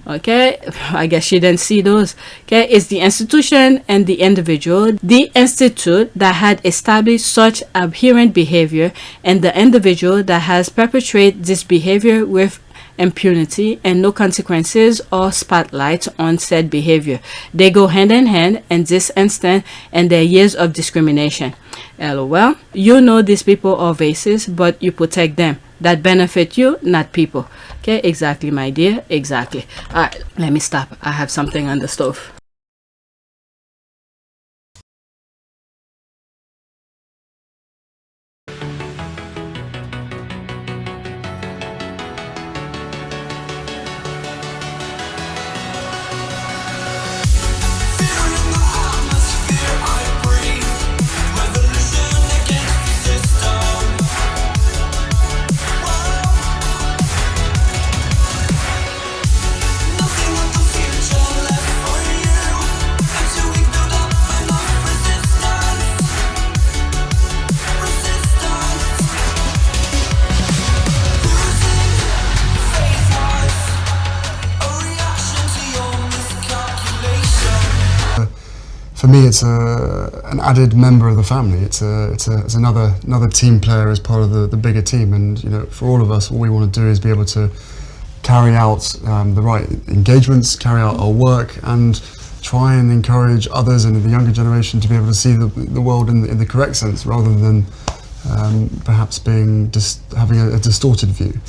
Okay, I guess she didn't see those. Okay, it's the institution and the individual, the institute that had established such abhorrent behavior, and the individual that has perpetrated this behavior with impunity and no consequences or spotlights on said behavior. They go hand in hand in this instant and their years of discrimination. LOL. You know these people are racist, but you protect them. That benefit you, not people. Okay, exactly, my dear. Exactly. Alright, let me stop. I have something on the stove. Nothing but the future left for you. for me, it's an added member of the family. It's another team player as part of the bigger team. And you know, for all of us, all we want to do is be able to carry out the right engagements, carry out our work, and try and encourage others and the younger generation to be able to see the world in the correct sense, rather than perhaps having a distorted view.